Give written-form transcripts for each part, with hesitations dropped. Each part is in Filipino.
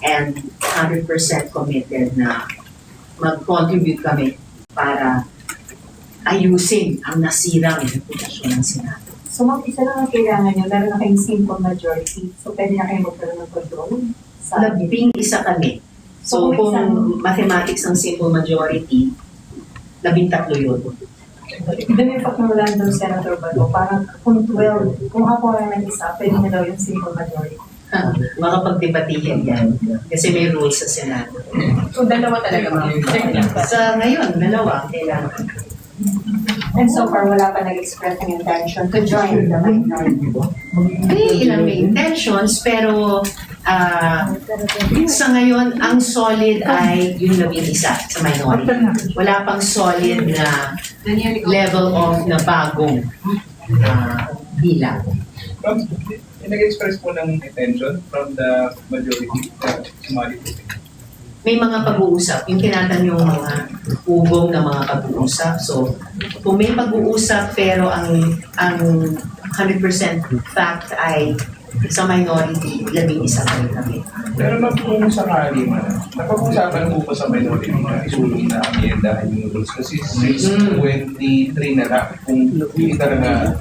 and 100% committed na mag-contribute kami para ayusin ang nasirang reputasyon ng Senado. So, isa lang ang kailangan nyo, meron na kayong simple majority. So, pwede na kayong magkaroon ng control sa... 11 kami. So, kung mathematics ng simple majority, 13 yun. Doon yung pagkamulan doon, Senator Bato, parang kung 12, kung ako ang nag-isa, pwede na daw yung simple majority. Makapagdebatihin yan. Kasi may rules sa Senado. So, dalawa talaga mga Sa ngayon, dalawa kailangan. And so far, wala pa nag-express ng intention to join the minority. May ilang may intentions, pero sa ngayon, ang solid ay yung 11 sa minority. Wala pang solid na level of na bagong bilang. Nag-express po ng intention from the majority na sumali po. May mga pag-uusap. Yung tinatanong yung mga ugong na mga pag-uusap. So, kung may pag-uusap pero ang 100% fact ay sa minority, 11 pa rin kami. Pero kung sakali man, napag-usapan po ba sa minority na isulong na amyendahan yung rules? Kasi since 23 na lang, kung hindi talaga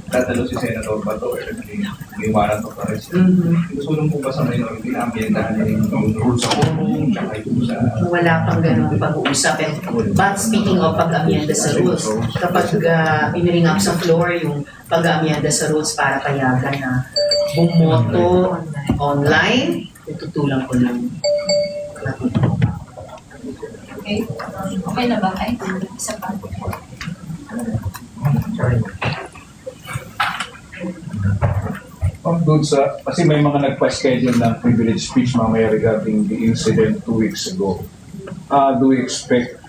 tatalo si Senator Bato or may warrant of arrest. Isulong po ba sa minority na amyendahan yung rules sa quorum, tsaka yung sa... Wala pang ganun pag-uusap. But speaking of pag-amyenda sa rules, kapag piniring up sa floor yung pag-amyenda sa rules para payagan na bumoto online, tutulang ko lang. Okay? Okay na ba? Ay, isa pa. Sorry. Doon sa, kasi may mga nagpa-schedule ng privilege speech mamaya regarding the incident 2 weeks ago. Do we expect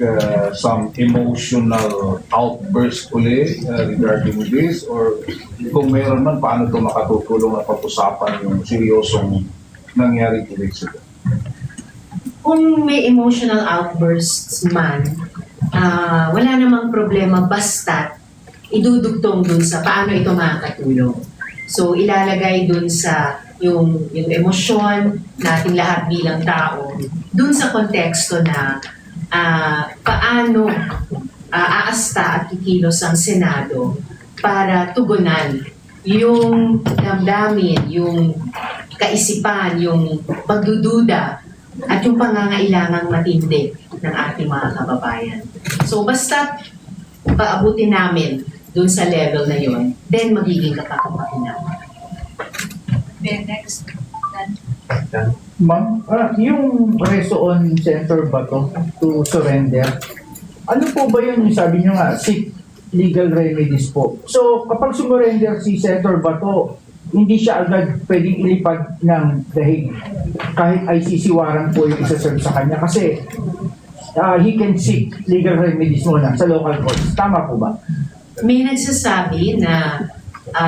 some emotional outburst uli regarding this? Or kung mayroon man, paano ito makatutulong na pag-usapan yung seryosong nangyari 2 weeks ago? Kung may emotional outbursts man, wala namang problema basta idudugtong dun sa paano ito makakatulong. So ilalagay dun sa yung emosyon nating lahat bilang tao, dun sa konteksto na paano aasta at kikilos ang Senado para tugunan yung damdamin, yung kaisipan, yung pagdududa at yung pangangailangang matindi ng ating mga kababayan. So basta paabutin namin dun sa level na yon, then magiging kapakapakinaan. Okay, next. Ma'am, yung reso on Senator Bato to surrender, ano po ba yun? Sabi nyo nga, seek legal remedies po. So, kapag sumurrender si Senator Bato, hindi siya agad pwedeng ilipad ng dahig kahit ICC warrant po yung isa-serve sa kanya kasi he can seek legal remedies muna sa local courts. Tama po ba? May nagsasabi na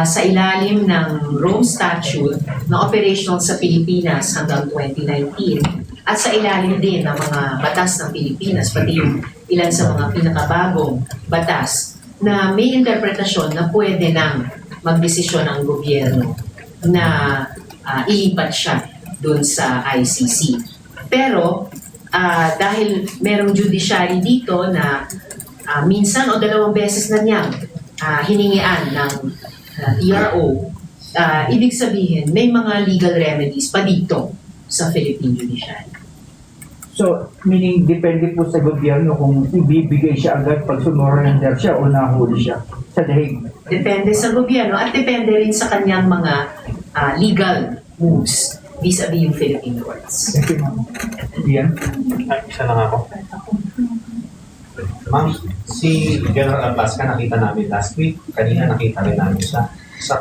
sa ilalim ng Rome Statute na operational sa Pilipinas hanggang 2019 at sa ilalim din ng mga batas ng Pilipinas, pati yung ilan sa mga pinakabagong batas, na may interpretasyon na pwede nang magdesisyon ang gobyerno na ilipat siya dun sa ICC. Pero dahil merong judiciary dito na minsan o 2 beses na niyang hiningian ng TRO, ibig sabihin may mga legal remedies pa dito sa Philippine Judiciary. So, meaning depende po sa gobyerno kung ibibigay siya agad pag sumurrender siya o nahuli siya sa dahig. Depende sa gobyerno at depende rin sa kanyang mga legal moves vis-a-vis yung Philippine courts. Thank you, ma'am. Ian? Isa lang ako. Ma'am, si General Abasca nakita namin last week. Kanina nakita rin namin siya sa